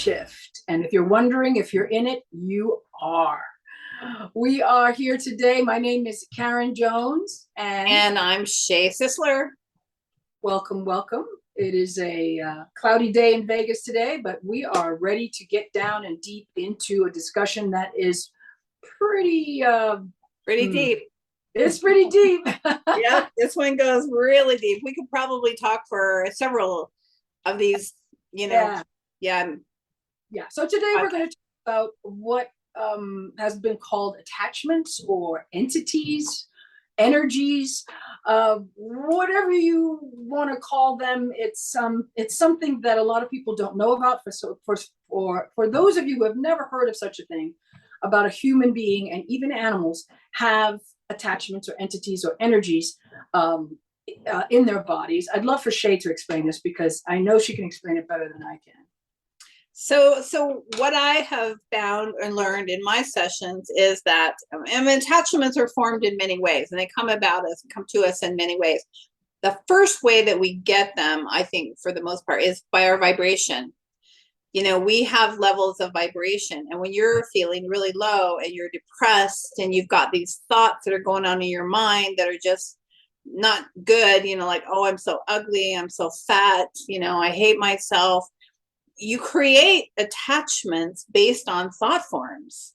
shift. And if you're wondering if you're in it, you are. We are here today. My name is Karen Jones, and I'm Shay Sisler. Welcome, welcome. It is a cloudy day in Vegas today, but we are ready to get down and deep into a discussion that is pretty deep. It's pretty deep. Yeah, this one goes really deep. We could probably talk for several of these, Yeah. So today we're going to talk about what has been called attachments or entities, energies, whatever you want to call them. It's something that a lot of people don't know about. For those of you who have never heard of such a thing, about a human being, and even animals have attachments or entities or energies in their bodies. I'd love for Shay to explain this because I know she can explain it better than I can. So what I have found and learned in my sessions is that attachments are formed in many ways, and they come to us in many ways. The first way that we get them, I think, for the most part, is by our vibration. We have levels of vibration, and when you're feeling really low and you're depressed and you've got these thoughts that are going on in your mind that are just not good, like, oh, I'm so ugly, I'm so fat, I hate myself. You create attachments based on thought forms.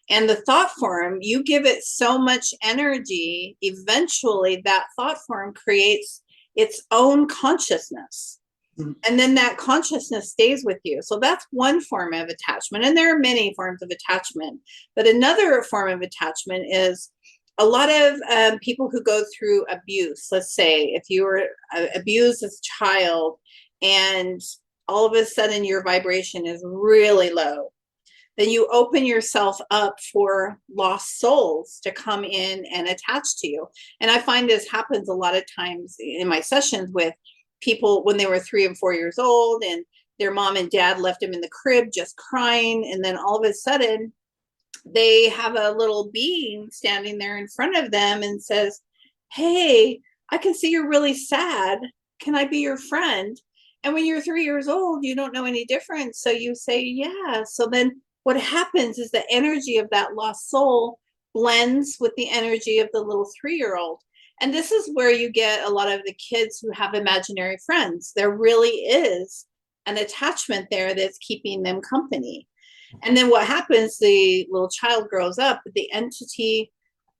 And the thought form, you give it so much energy, eventually that thought form creates its own consciousness. Mm-hmm. And then that consciousness stays with you. So that's one form of attachment. And there are many forms of attachment. But another form of attachment is a lot of people who go through abuse. Let's say if you were abused as a child and all of a sudden your vibration is really low, then you open yourself up for lost souls to come in and attach to you. And I find this happens a lot of times in my sessions with people when they were 3 and 4 years old and their mom and dad left them in the crib just crying. And then all of a sudden they have a little being standing there in front of them and says, hey, I can see you're really sad. Can I be your friend? And when you're 3 years old, you don't know any difference. So you say, yeah. So then what happens is the energy of that lost soul blends with the energy of the little 3-year-old. And this is where you get a lot of the kids who have imaginary friends. There really is an attachment there that's keeping them company. And then what happens, the little child grows up, the entity,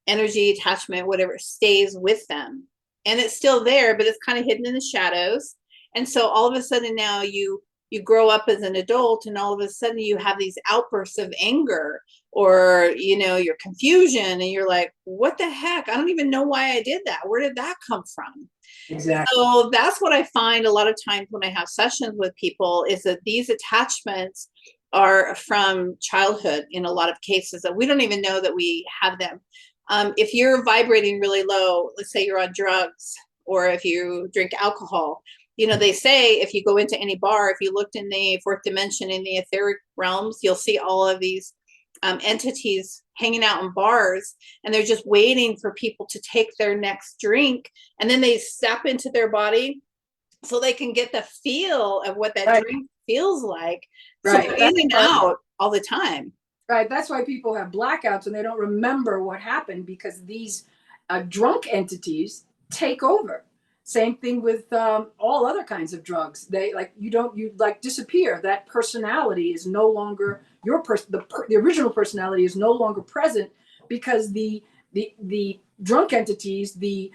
energy, attachment, whatever, stays with them. And it's still there, but it's kind of hidden in the shadows. And so all of a sudden now you grow up as an adult, and all of a sudden you have these outbursts of anger or, your confusion, and you're like, what the heck? I don't even know why I did that. Where did that come from? Exactly. So that's what I find a lot of times when I have sessions with people, is that these attachments are from childhood in a lot of cases, that we don't even know that we have them. If you're vibrating really low, let's say you're on drugs, or if you drink alcohol, they say if you go into any bar, if you looked in the fourth dimension, in the etheric realms, you'll see all of these entities hanging out in bars, and they're just waiting for people to take their next drink, and then they step into their body so they can get the feel of what that drink feels like. Right. So they're in and out all the time. Right. That's why people have blackouts and they don't remember what happened, because these drunk entities take over. Same thing with all other kinds of drugs. You disappear. That personality is no longer your person. The original personality is no longer present, because the drunk entities, the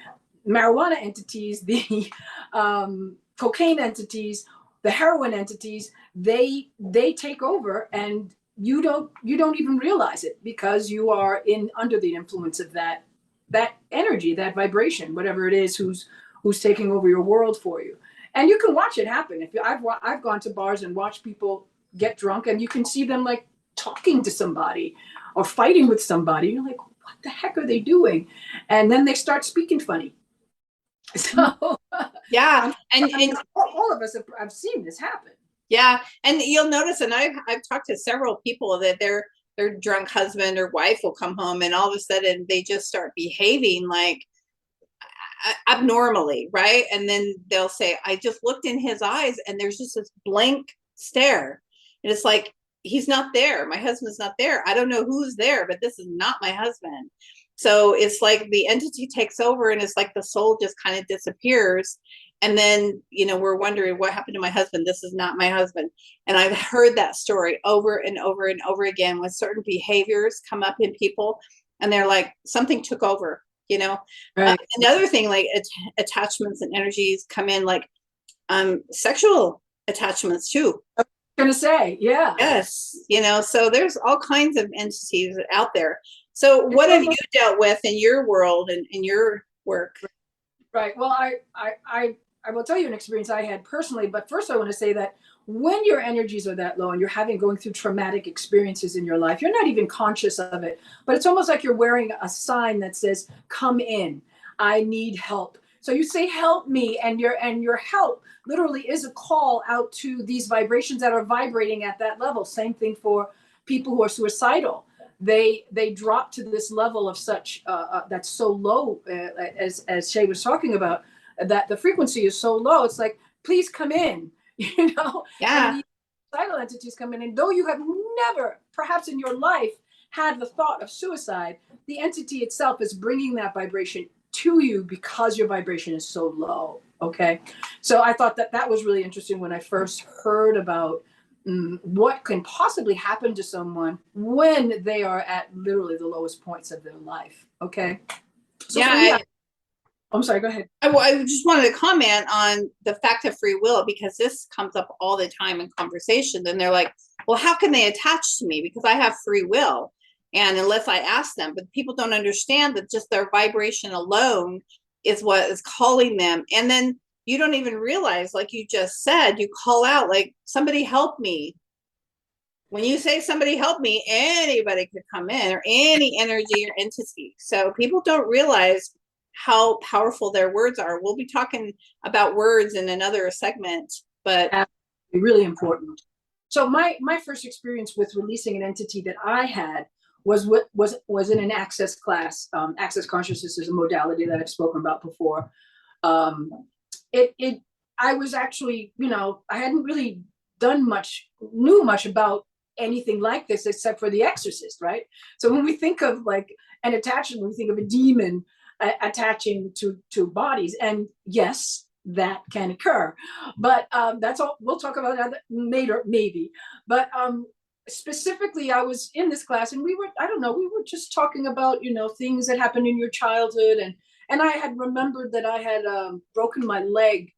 marijuana entities, the cocaine entities, the heroin entities, they take over, and you don't even realize it, because you are under the influence of that energy, that vibration, whatever it is, who's taking over your world for you. And you can watch it happen. I've gone to bars and watched people get drunk, and you can see them like talking to somebody or fighting with somebody. You're like, what the heck are they doing? And then they start speaking funny. So yeah, and all of us have seen this happen. Yeah, and you'll notice, and I've talked to several people that their drunk husband or wife will come home, and all of a sudden they just start behaving like abnormally, right? And then they'll say, I just looked in his eyes and there's just this blank stare. And it's like, he's not there. My husband's not there. I don't know who's there, but this is not my husband. So it's like the entity takes over, and it's like the soul just kind of disappears. And then, we're wondering what happened to my husband. This is not my husband. And I've heard that story over and over and over again when certain behaviors come up in people, and they're like, something took over, Right. Another thing, like attachments and energies come in, like sexual attachments too. Gonna say, yeah. Yes, so there's all kinds of entities out there. So what have you dealt with in your world and in your work? Right. Well, I will tell you an experience I had personally, but first I want to say that when your energies are that low and you're going through traumatic experiences in your life, you're not even conscious of it, but it's almost like you're wearing a sign that says, "Come in, I need help." So you say, "Help me," and your help literally is a call out to these vibrations that are vibrating at that level. Same thing for people who are suicidal. They drop to this level of such that's so low, as Shay was talking about, that the frequency is so low. It's like, please come in, Yeah. and these suicidal entities come in, and though you have never, perhaps in your life, had the thought of suicide, the entity itself is bringing that vibration to you because your vibration is so low. Okay, so I thought that was really interesting when I first heard about what can possibly happen to someone when they are at literally the lowest points of their life. Okay. So Yeah. I'm sorry, go ahead. I just wanted to comment on the fact of free will, because this comes up all the time in conversations, and they're like, well, how can they attach to me? Because I have free will. And unless I ask them, but people don't understand that just their vibration alone is what is calling them. And then you don't even realize, like you just said, you call out like, somebody help me. When you say somebody help me, anybody could come in, or any energy or entity. So people don't realize how powerful their words are. We'll be talking about words in another segment, but absolutely, really important. So my first experience with releasing an entity that I had was in an access class. Access consciousness is a modality that I've spoken about before. Um, it I was actually, I hadn't really knew much about anything like this except for The Exorcist, right? So when we think of like an attachment, we think of a demon attaching to bodies, and yes, that can occur, but that's all. We'll talk about that later, maybe. But specifically, I was in this class, and we were just talking about things that happened in your childhood, and I had remembered that I had broken my leg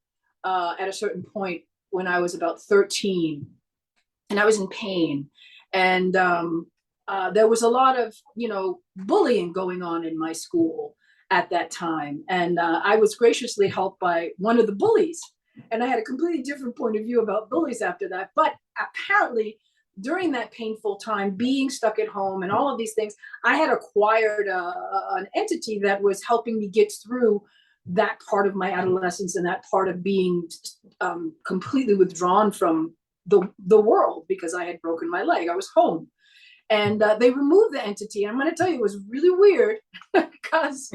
at a certain point when I was about 13, and I was in pain, and there was a lot of bullying going on in my school at that time, and I was graciously helped by one of the bullies, and I had a completely different point of view about bullies after that. But apparently, during that painful time, being stuck at home and all of these things, I had acquired an entity that was helping me get through that part of my adolescence and that part of being completely withdrawn from the world because I had broken my leg. I was home, and they removed the entity. I'm going to tell you, it was really weird because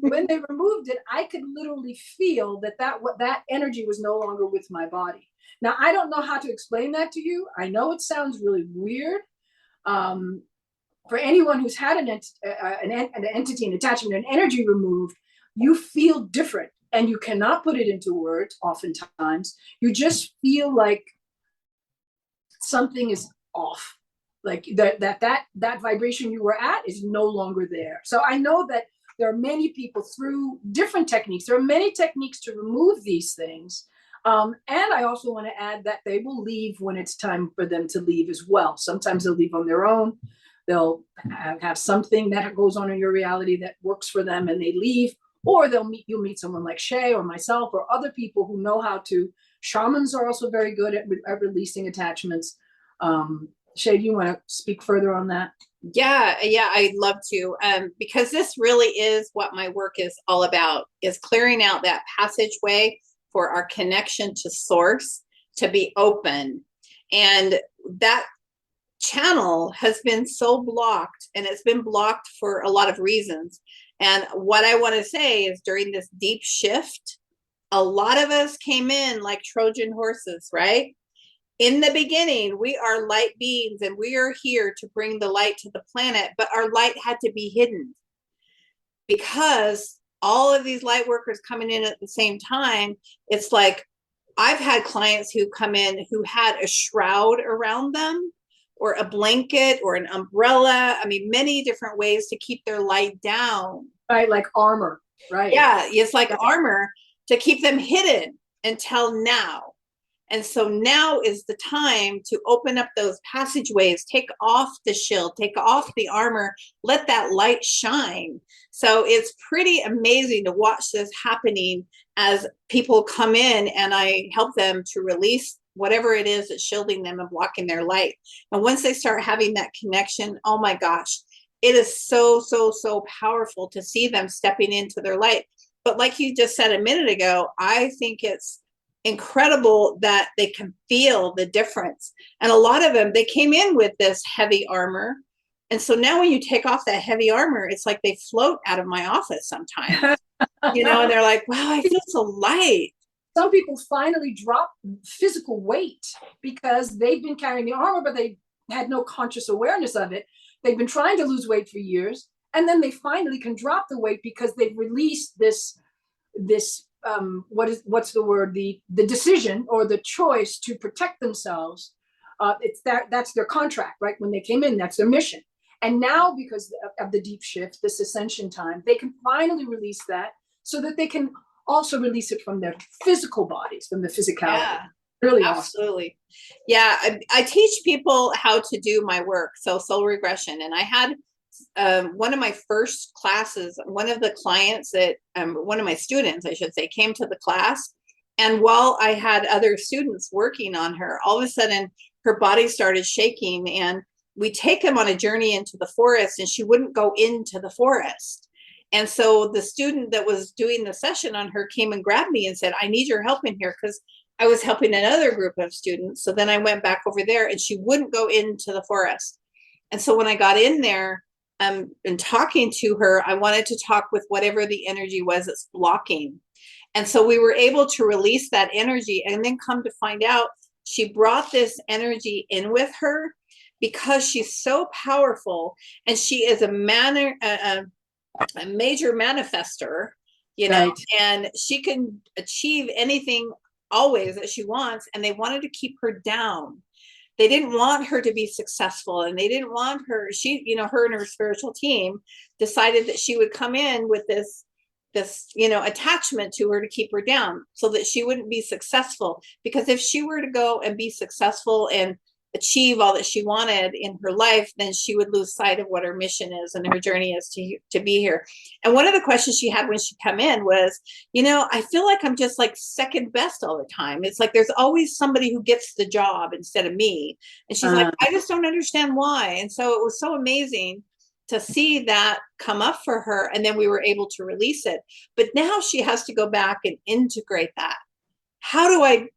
when they removed it, I could literally feel that energy was no longer with my body. Now, I don't know how to explain that to you. I know it sounds really weird. For anyone who's had an entity, an attachment, an energy removed, you feel different, and you cannot put it into words. Oftentimes, you just feel like something is off, like that vibration you were at is no longer there. So I know that there are many people through different techniques. There are many techniques to remove these things. And I also want to add that they will leave when it's time for them to leave as well. Sometimes they'll leave on their own. They'll have something that goes on in your reality that works for them, and they leave. Or you'll meet someone like Shay or myself or other people who know how to. Shamans are also very good at releasing attachments. Shay, do you want to speak further on that? Yeah, I'd love to, because this really is what my work is all about, is clearing out that passageway for our connection to source to be open. And that channel has been so blocked, and it's been blocked for a lot of reasons. And what I want to say is, during this deep shift, a lot of us came in like Trojan horses, right? in the beginning, we are light beings and we are here to bring the light to the planet, but our light had to be hidden because all of these light workers coming in at the same time. It's like I've had clients who come in who had a shroud around them or a blanket or an umbrella. I mean, many different ways to keep their light down. Right, like armor, right? Yeah, it's like armor to keep them hidden until now. And so now is the time to open up those passageways, take off the shield, take off the armor, let that light shine. So it's pretty amazing to watch this happening as people come in and I help them to release whatever it is that's shielding them and blocking their light. And once they start having that connection, oh my gosh, it is so, so, so powerful to see them stepping into their light. But like you just said a minute ago, I think it's incredible that they can feel the difference. And a lot of them, they came in with this heavy armor. And so now when you take off that heavy armor, it's like they float out of my office sometimes, you know, and they're like, wow, I feel so light. Some people finally drop physical weight because they've been carrying the armor, but they had no conscious awareness of it. They've been trying to lose weight for years. And then they finally can drop the weight because they've released this what's the word, the decision or the choice to protect themselves. That's their contract, right? When they came in, that's their mission. And now, because of the deep shift, this ascension time, they can finally release that so that they can also release it from their physical bodies, from the physicality. Yeah, really absolutely. Awesome. Yeah, I teach people how to do my work, so soul regression. And I had one of my first classes, one of the clients that, one of my students, I should say, came to the class. And while I had other students working on her, all of a sudden her body started shaking. And we take him on a journey into the forest and she wouldn't go into the forest. And so the student that was doing the session on her came and grabbed me and said, I need your help in here, because I was helping another group of students. So then I went back over there and she wouldn't go into the forest. And so when I got in there, and talking to her, I wanted to talk with whatever the energy was that's blocking. And so we were able to release that energy, and then come to find out she brought this energy in with her because she's so powerful and she is a major manifester, you know, right. And she can achieve anything always that she wants. And they wanted to keep her down. They didn't want her to be successful, and they didn't want her, she, you know, her and her spiritual team decided that she would come in with this, you know, attachment to her to keep her down so that she wouldn't be successful. Because if she were to go and be successful and achieve all that she wanted in her life, then she would lose sight of what her mission is and her journey is to be here. And one of the questions she had when she come in was, you know, I feel like I'm just like second best all the time. It's like there's always somebody who gets the job instead of me. And she's like, I just don't understand why. And so it was so amazing to see that come up for her. And then we were able to release it. But now she has to go back and integrate that. How do I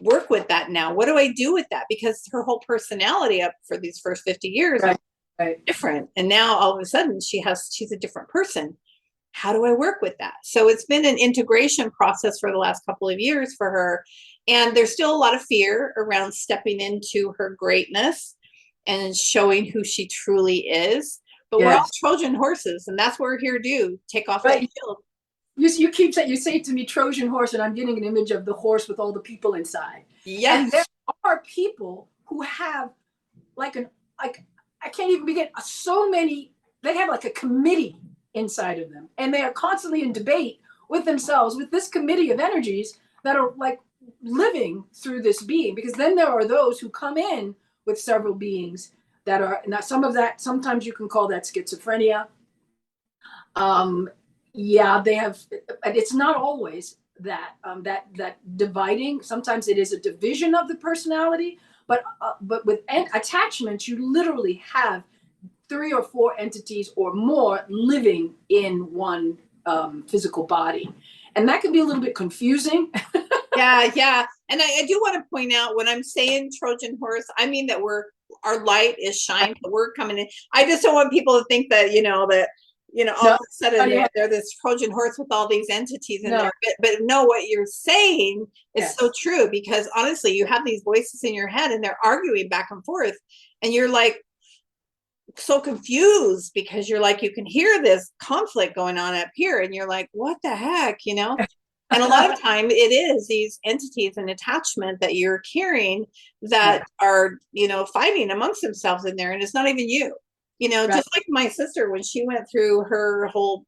work with that now? What do I do with that? Because her whole personality up for these first 50 years right. is different. And now all of a sudden she's a different person. How do I work with that? So it's been an integration process for the last couple of years for her. And there's still a lot of fear around stepping into her greatness and showing who she truly is. But yes, we're all Trojan horses, and that's what we're here to do. Take off that shield. You keep saying, you say to me Trojan horse, and I'm getting an image of the horse with all the people inside. Yes. And there are people who have I can't even begin, so many, they have like a committee inside of them. And they are constantly in debate with themselves, with this committee of energies that are like living through this being. Because then there are those who come in with several beings that are, now some of that, sometimes you can call that schizophrenia. Yeah, they have, it's not always that, that dividing. Sometimes it is a division of the personality, but with attachments, you literally have 3 or 4 entities or more living in one physical body. And that can be a little bit confusing. Yeah. And I do want to point out, when I'm saying Trojan horse, I mean that our light is shining, but we're coming in. I just don't want people to think that, you know, that you know, all No, of a sudden yeah, they're this Trojan horse with all these entities in no, there. But no, what you're saying is so yes, true, because honestly, you have these voices in your head and they're arguing back and forth, and you're like so confused because you're like, you can hear this conflict going on up here, and you're like, what the heck, you know? And a lot of time it is these entities and attachment that you're carrying that right, are, you know, fighting amongst themselves in there, and it's not even you. You know, right, just like my sister, when she went through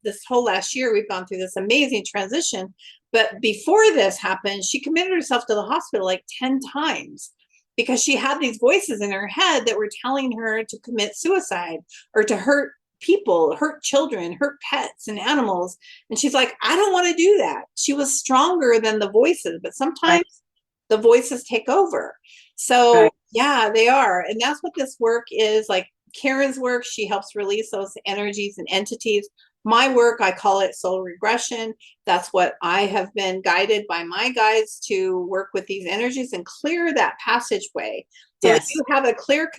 this whole last year, we've gone through this amazing transition. But before this happened, she committed herself to the hospital like 10 times because she had these voices in her head that were telling her to commit suicide or to hurt people, hurt children, hurt pets and animals. And she's like, I don't want to do that. She was stronger than the voices, but right, sometimes the voices take over. So right, yeah, they are. And that's what this work is. Like Karen's work, she helps release those energies and entities. My work, I call it soul regression. That's what I have been guided by my guides to work with these energies and clear that passageway so that yes, you have a clear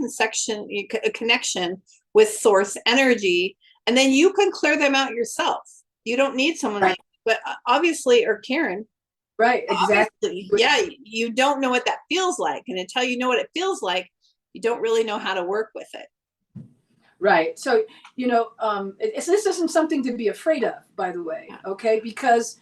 connection with source energy, and then you can clear them out yourself. You don't need someone right, like, but obviously, or Karen, right, exactly. obviously, yeah, you don't know what that feels like. And until you know what it feels like, you don't really know how to work with it. Right. So, this isn't something to be afraid of, by the way, Yeah. okay? Because,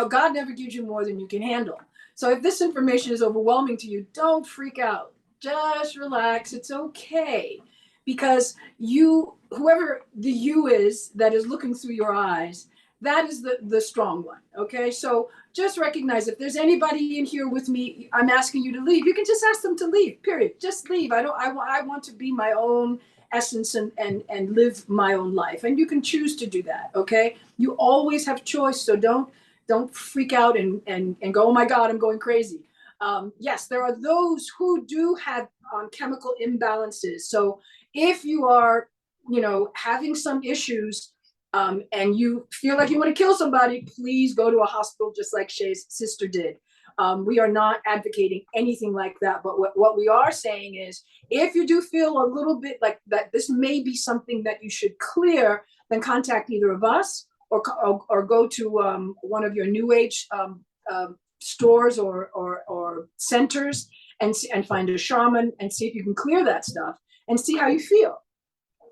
God never gives you more than you can handle. So if this information is overwhelming to you, don't freak out. Just relax. It's okay. Because whoever the you is that is looking through your eyes, that is the strong one, okay? So just recognize if there's anybody in here with me, I'm asking you to leave. You can just ask them to leave, period. Just leave. I want to be my own essence and live my own life, and you can choose to do that. Okay, you always have choice, so don't freak out and go, oh my god, I'm going crazy. Yes, there are those who do have chemical imbalances. So if you are having some issues, and you feel like you want to kill somebody, please go to a hospital, just like Shay's sister did. We are not advocating anything like that, but what we are saying is, if you do feel a little bit like that this may be something that you should clear, then contact either of us, or go to one of your new age stores or centers, and find a shaman and see if you can clear that stuff and see how you feel.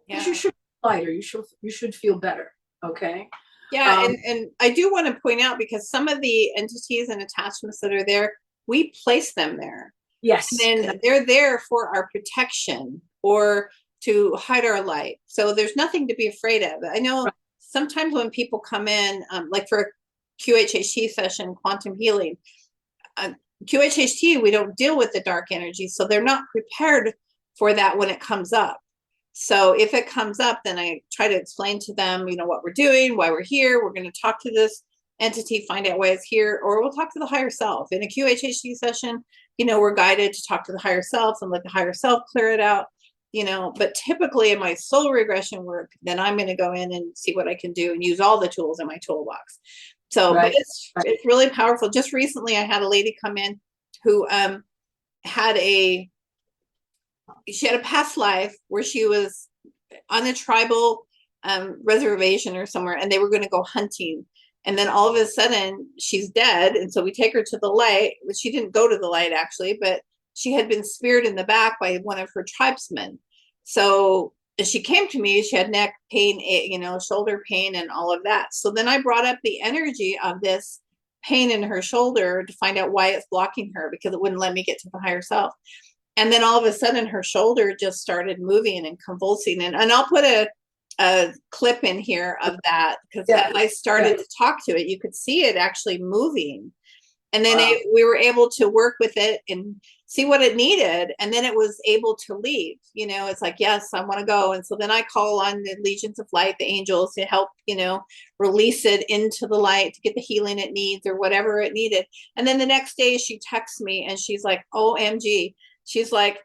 Because you Yeah. should feel lighter. You should feel better. Okay. Yeah. And I do want to point out, because some of the entities and attachments that are there, we place them there. Yes. And then they're there for our protection or to hide our light. So there's nothing to be afraid of. I know Right. sometimes when people come in, like for a QHHT session, quantum healing, QHHT, we don't deal with the dark energy. So they're not prepared for that when it comes up. So if it comes up, then I try to explain to them, what we're doing, why we're here. We're going to talk to this entity, find out why it's here, or we'll talk to the higher self. In a QHHT session, we're guided to talk to the higher self and let the higher self clear it out. But typically in my soul regression work, then I'm going to go in and see what I can do and use all the tools in my toolbox. So, but Right. it's really powerful. Just recently, I had a lady come in who had a past life where she was on a tribal reservation or somewhere, and they were going to go hunting. And then all of a sudden, she's dead. And so we take her to the light. But she didn't go to the light, actually, but she had been speared in the back by one of her tribesmen. So as she came to me, she had neck pain, shoulder pain, and all of that. So then I brought up the energy of this pain in her shoulder to find out why it's blocking her, because it wouldn't let me get to the higher self. And then all of a sudden her shoulder just started moving and convulsing. And I'll put a clip in here of that, because Yeah. as I started Yeah. to talk to it, you could see it actually moving. And then Wow. we were able to work with it and see what it needed. And then it was able to leave. It's like, yes, I want to go. And so then I call on the legions of light, the angels, to help, release it into the light to get the healing it needs or whatever it needed. And then the next day she texts me and she's like, OMG. She's like,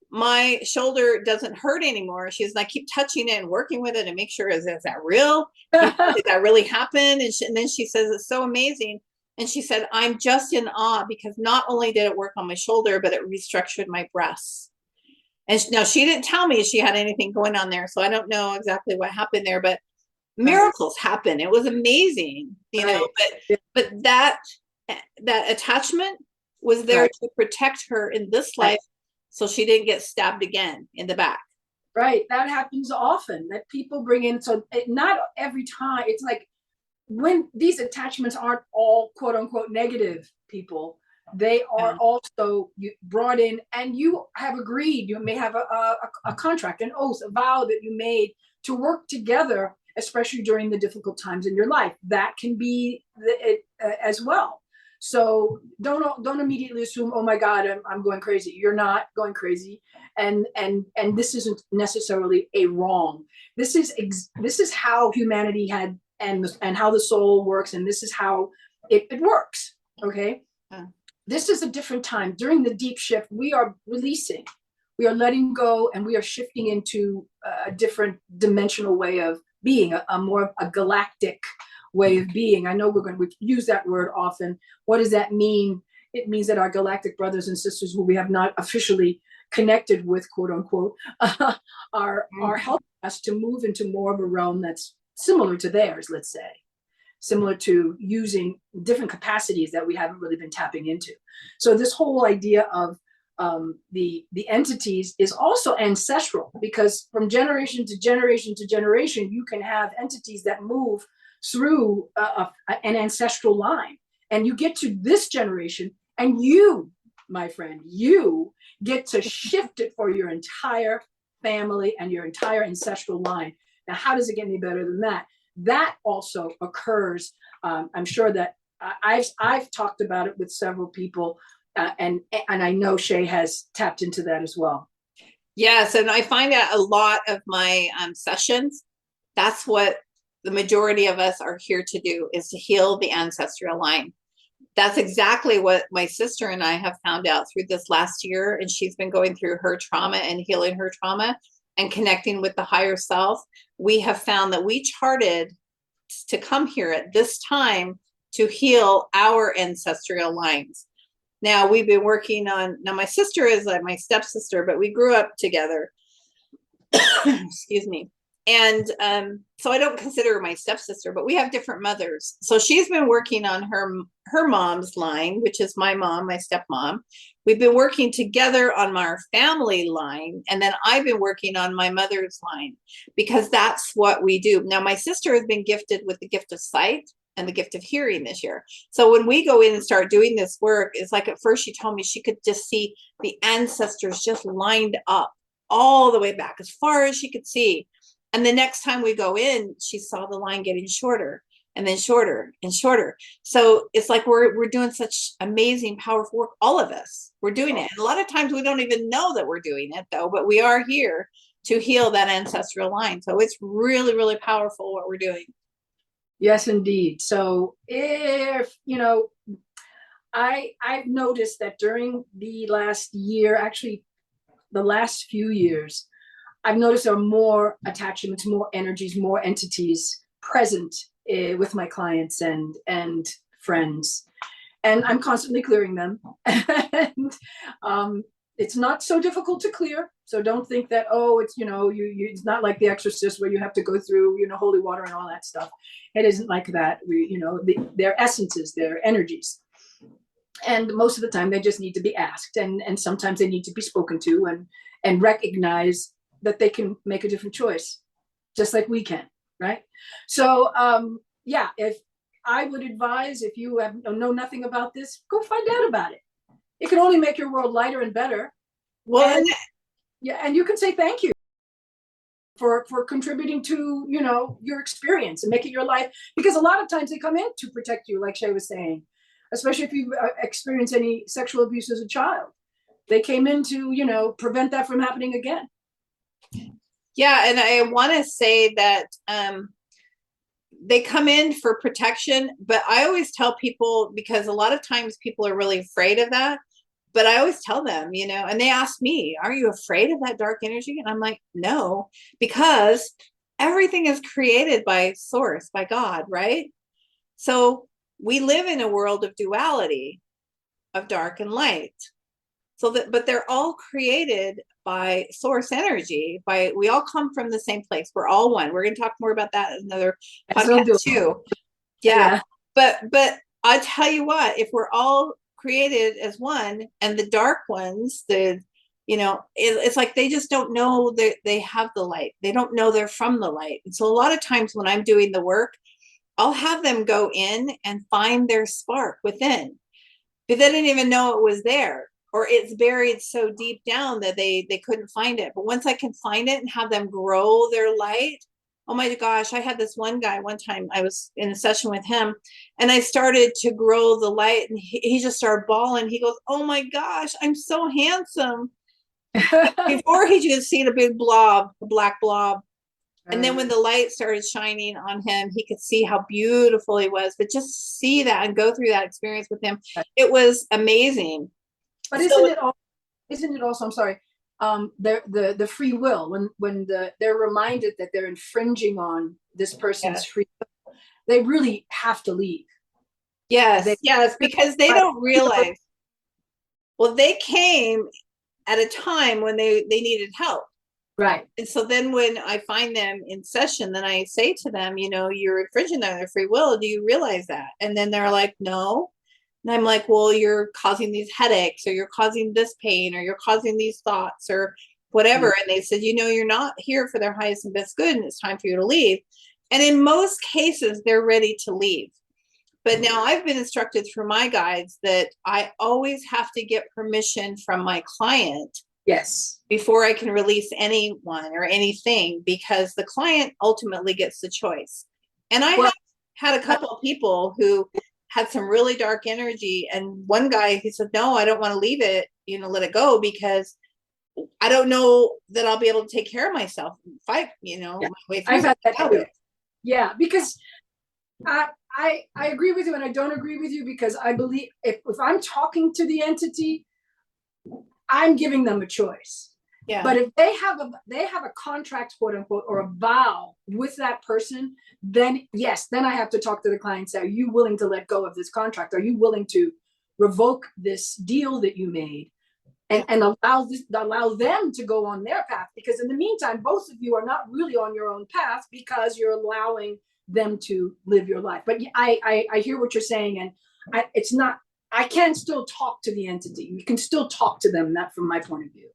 my shoulder doesn't hurt anymore. She's like, keep touching it and working with it and make sure, is that real? Did that really happen? And then she says, it's so amazing. And she said, I'm just in awe, because not only did it work on my shoulder, but it restructured my breasts. And now she didn't tell me she had anything going on there, so I don't know exactly what happened there, but miracles happen. It was amazing, you know, Yeah. but that attachment was there Right. to protect her in this life so she didn't get stabbed again in the back. Right. That happens often that people bring in. So not every time. It's like when these attachments aren't all quote unquote negative people, they are Yeah. also brought in and you have agreed. You may have a contract, an oath, a vow that you made to work together, especially during the difficult times in your life. That can be it as well. So don't immediately assume, oh my God, I'm going crazy. You're not going crazy, and this isn't necessarily a wrong. This is how humanity had and how the soul works, and this is how it works. Okay, this is a different time. During the deep shift, we are releasing, we are letting go, and we are shifting into a different dimensional way of being, a more a galactic way of being. I know we use that word often. What does that mean? It means that our galactic brothers and sisters who we have not officially connected with, quote unquote, are helping us to move into more of a realm that's similar to theirs, let's say, similar to using different capacities that we haven't really been tapping into. So this whole idea of the entities is also ancestral, because from generation to generation to generation, you can have entities that move through an ancestral line, and you get to this generation, and you, my friend, you get to shift it for your entire family and your entire ancestral line. Now, how does it get any better than that? That also occurs. I'm sure that I've talked about it with several people, and I know Shay has tapped into that as well. Yes, and I find that a lot of my sessions, that's what the majority of us are here to do, is to heal the ancestral line. That's exactly what my sister and I have found out through this last year, and she's been going through her trauma and healing her trauma and connecting with the higher self. We have found that we charted to come here at this time to heal our ancestral lines. Now we've been working on, now my sister is like my stepsister, but we grew up together. Excuse me. And so I don't consider her my stepsister, but we have different mothers. So she's been working on her mom's line, which is my mom, my stepmom. We've been working together on our family line, and then I've been working on my mother's line, because that's what we do. Now my sister has been gifted with the gift of sight and the gift of hearing this year. So when we go in and start doing this work, it's like at first she told me she could just see the ancestors just lined up all the way back as far as she could see. And the next time we go in, she saw the line getting shorter and then shorter and shorter. So it's like we're doing such amazing, powerful work. All of us, we're doing it. And a lot of times we don't even know that we're doing it, though, but we are here to heal that ancestral line. So it's really, really powerful what we're doing. Yes, indeed. So if, I've noticed that during the last year, actually the last few years, I've noticed there are more attachments, more energies, more entities present with my clients and friends, and I'm constantly clearing them. And it's not so difficult to clear. So don't think that, oh, it's it's not like The Exorcist where you have to go through holy water and all that stuff. It isn't like that. They're essences, they're energies, and most of the time they just need to be asked, and sometimes they need to be spoken to and recognize that they can make a different choice, just like we can, right? So yeah, if I would advise, if you know nothing about this, go find out about it. It can only make your world lighter and better. Well, and, yeah, and you can say thank you for contributing to your experience and making your life, because a lot of times they come in to protect you, like Shay was saying, especially if you've experienced any sexual abuse as a child. They came in to prevent that from happening again. yeah, and I want to say that they come in for protection, but I always tell people, because a lot of times people are really afraid of that, but I always tell them, and they ask me, are you afraid of that dark energy? And I'm like, no, because everything is created by source, by God, right? So we live in a world of duality, of dark and light. But they're all created by source energy. We all come from the same place. We're all one. We're going to talk more about that in another So podcast too. Yeah. But I tell you what, if we're all created as one, and the dark ones, it's like they just don't know that they have the light. They don't know they're from the light. And so a lot of times when I'm doing the work, I'll have them go in and find their spark within, but they didn't even know it was there, or it's buried so deep down that they couldn't find it. But once I can find it and have them grow their light, oh my gosh, I had this one guy one time, I was in a session with him, and I started to grow the light, and he just started bawling. He goes, oh my gosh, I'm so handsome. Before he just seen a big blob, a black blob. And then when the light started shining on him, he could see how beautiful he was. But just to see that and go through that experience with him, it was amazing. But isn't it also, I'm sorry, the free will, when they're reminded that they're infringing on this person's free will, they really have to leave. Yes, because they don't realize. Well, they came at a time when they needed help. Right. And so then when I find them in session, then I say to them, you're infringing on their free will. Do you realize that? And then they're like, no. And I'm like, well, you're causing these headaches, or you're causing this pain, or you're causing these thoughts, or whatever. And they said, you're not here for their highest and best good, and it's time for you to leave. And in most cases, they're ready to leave. But now I've been instructed through my guides that I always have to get permission from my client. Yes. Before I can release anyone or anything, because the client ultimately gets the choice. And I have had a couple of people who had some really dark energy. And one guy, he said, no, I don't want to leave it, let it go, because I don't know that I'll be able to take care of myself. My way through. I've had that too. Yeah, because I agree with you, and I don't agree with you, because I believe if I'm talking to the entity, I'm giving them a choice. Yeah. But if they have a contract, quote unquote, or a vow with that person, then yes, then I have to talk to the client and say, are you willing to let go of this contract? Are you willing to revoke this deal that you made, and allow them to go on their path? Because in the meantime, both of you are not really on your own path, because you're allowing them to live your life. But I hear what you're saying, and it's not. I can still talk to the entity. You can still talk to them, not from my point of view.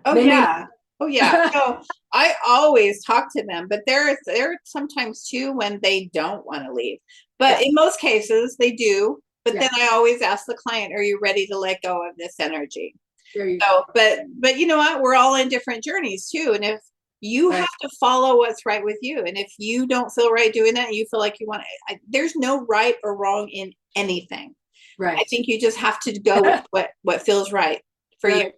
Oh, yeah. So I always talk to them, but there are sometimes too when they don't want to leave. But in most cases they do. But then I always ask the client, are you ready to let go of this energy? There you go. But you know what? We're all in different journeys too. And if you have to follow what's right with you, and if you don't feel right doing that, and you feel like you want to, there's no right or wrong in anything. Right. I think you just have to go with what feels right for you.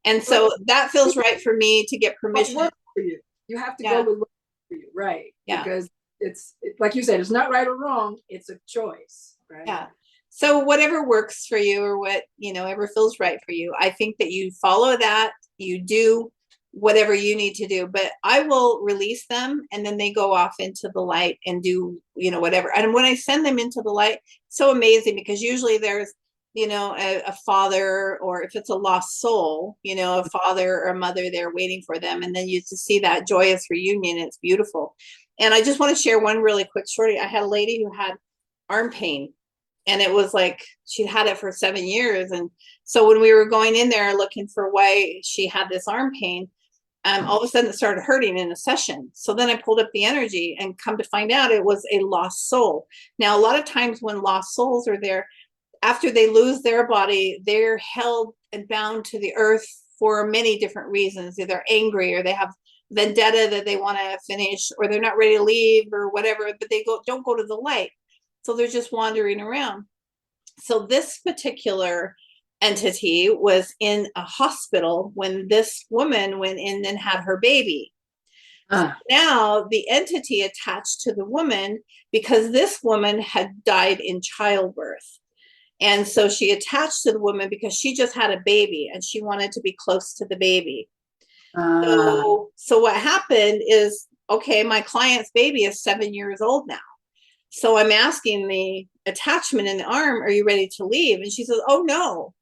And so that feels right for me to get permission. What works for you. You have to go with what works for you. Right. Yeah. Because it's like you said, it's not right or wrong. It's a choice. Right. Yeah. So whatever works for you, or what, ever feels right for you, I think that you follow that, you do whatever you need to do. But I will release them, and then they go off into the light and do, whatever. And when I send them into the light, it's so amazing, because usually there's, a father, or if it's a lost soul, a father or a mother there waiting for them. And then you just see that joyous reunion. It's beautiful. And I just want to share one really quick story. I had a lady who had arm pain, and it was like she'd had it for 7 years. And so when we were going in there looking for why she had this arm pain, all of a sudden it started hurting in a session. So then I pulled up the energy, and come to find out it was a lost soul. Now, a lot of times when lost souls are there, after they lose their body, they're held and bound to the earth for many different reasons. They're angry, or they have vendetta that they want to finish, or they're not ready to leave, or whatever, but they don't go to the light. So they're just wandering around. So this particular entity was in a hospital when this woman went in and had her baby. So now the entity attached to the woman, because this woman had died in childbirth. And so she attached to the woman because she just had a baby, and she wanted to be close to the baby. So what happened is, okay, my client's baby is 7 years old now. So I'm asking the attachment in the arm, are you ready to leave? And she says, oh, no.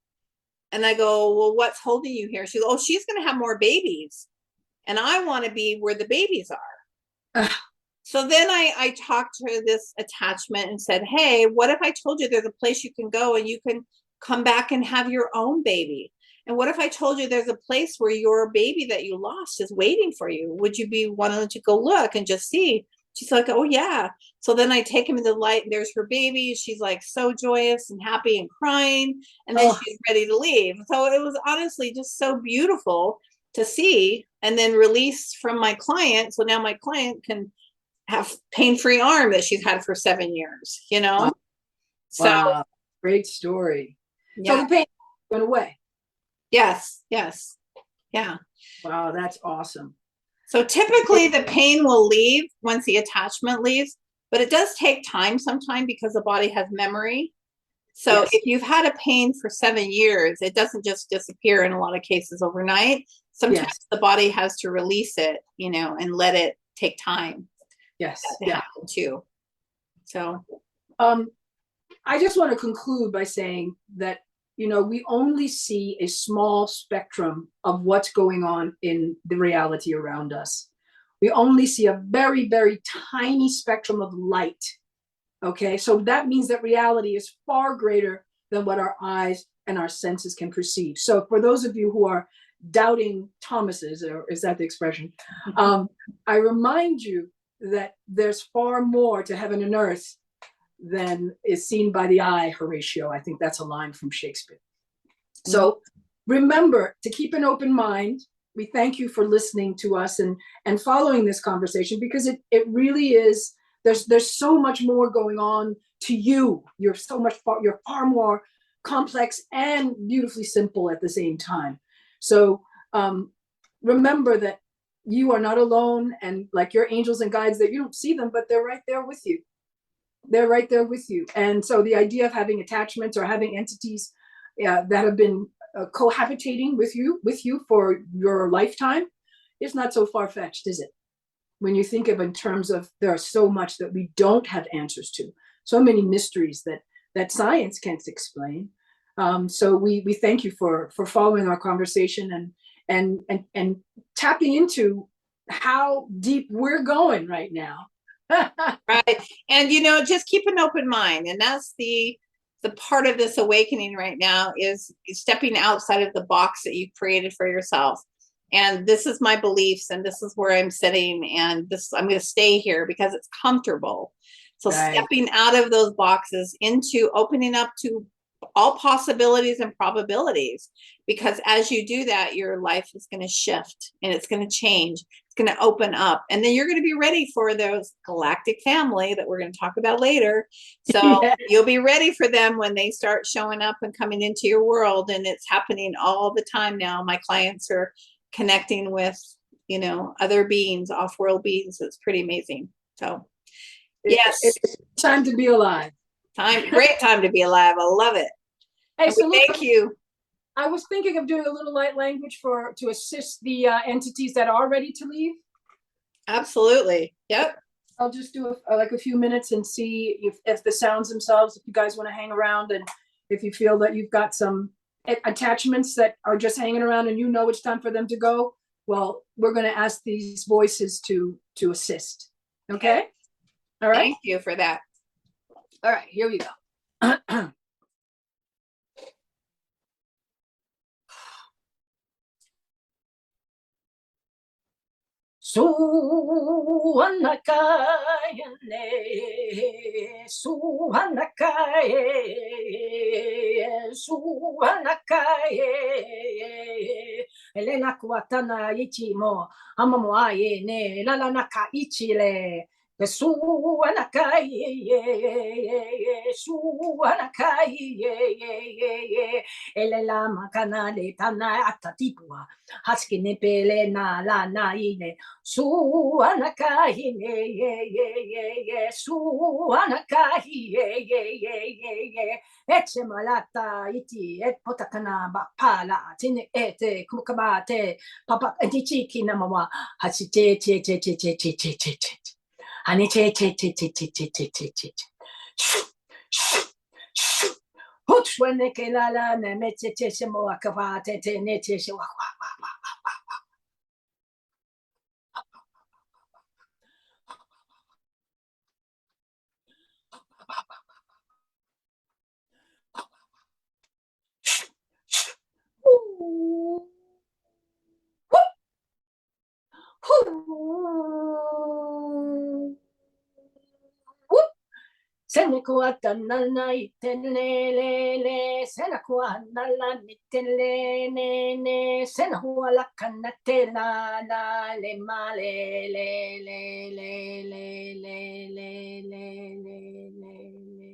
And I go, well, what's holding you here? She goes, oh, she's going to have more babies. And I want to be where the babies are. So then I talked to this attachment and said, hey, what if I told you there's a place you can go and you can come back and have your own baby? And what if I told you there's a place where your baby that you lost is waiting for you? Would you be wanting to go look and just see? She's like, oh, yeah. So then I take him in the light and there's her baby. She's like so joyous and happy and crying. And then she's ready to leave. So it was honestly just so beautiful to see, and then release from my client. So now my client can have pain-free arm that she's had for 7 years, you know? Wow. So Wow. Great story. yeah. So the pain went away. Yes. Yeah. Wow, that's awesome. So typically the pain will leave once the attachment leaves, but it does take time sometimes because the body has memory. So Yes. if you've had a pain for 7 years, it doesn't just disappear in a lot of cases overnight. Sometimes the body has to release it, you know, and let it take time. Yes. To happen too. So I just want to conclude by saying that, you know, we only see a small spectrum of what's going on in the reality around us. We only see a very, very tiny spectrum of light. Okay, so that means that reality is far greater than what our eyes and our senses can perceive. So for those of you who are doubting Thomases, or is that the expression? I remind you that there's far more to heaven and earth than is seen by the eye, Horatio. I think that's a line from Shakespeare. So remember to keep an open mind. We thank you for listening to us and following this conversation, because it really is, there's so much more going on to you. You're far more complex and beautifully simple at the same time. So remember that you are not alone, and like your angels and guides, that you don't see them, but they're right there with you. They're right there with you. And so the idea of having attachments or having entities that have been cohabitating with you for your lifetime is not so far-fetched, is it? When you think of in terms of, there are so much that we don't have answers to, so many mysteries that science can't explain. So we thank you for following our conversation and tapping into how deep we're going right now. right. And, you know, just keep an open mind. And that's the part of this awakening right now is stepping outside of the box that you've created for yourself. And this is my beliefs, and this is where I'm sitting, and I'm going to stay here because it's comfortable. So stepping out of those boxes into opening up to all possibilities and probabilities, because as you do that, your life is going to shift and it's going to change. It's going to open up, and then you're going to be ready for those galactic family that we're going to talk about later. So you'll be ready for them when they start showing up and coming into your world. And it's happening all the time now. My clients are connecting with, you know, other beings, off-world beings. It's pretty amazing. So yes, it's time to be alive. Great time to be alive. I love it. Hey, so thank you. I was thinking of doing a little light language to assist the entities that are ready to leave. Absolutely. Yep. I'll just do like a few minutes and see if the sounds themselves, if you guys want to hang around, and if you feel that you've got some attachments that are just hanging around and you know it's time for them to go, well, we're going to ask these voices to assist. Okay? All right. Thank you for that. All right, here we go. Suhanakaye, Suhanakaye, Elena Kuatana Ichimo, Amamoaye, ne, Lalanaka Ichile. Suanakai, Elela Makanale Tana Atatipua, Haskine Pele na la naine, Suanakai, Suanakai, Etchemalata iti, et potakana bapala, tine ete, kukabate, papa, etichiki namawa, hasite, Honey, Senakuatanana itenlele, senakuanala nitenlene, senahuala kanatela la le male le le le le le le le le le le.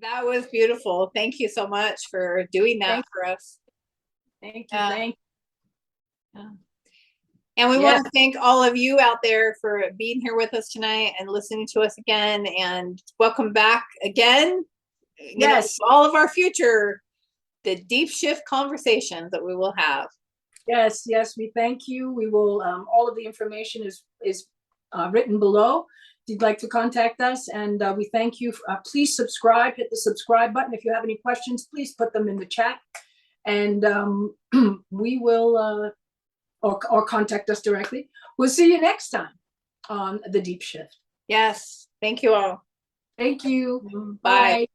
That was beautiful. Thank you so much for doing that for us. Thank you. Thank you. And we want to thank all of you out there for being here with us tonight and listening to us again. And welcome back again. Yes. All of our future, the deep shift conversations that we will have. Yes, we thank you. We will, all of the information is written below. If you'd like to contact us, and we thank you. Please subscribe, hit the subscribe button. If you have any questions, please put them in the chat, and we will, or contact us directly. We'll see you next time on The Deep Shift. Yes, thank you all. Thank you. Bye.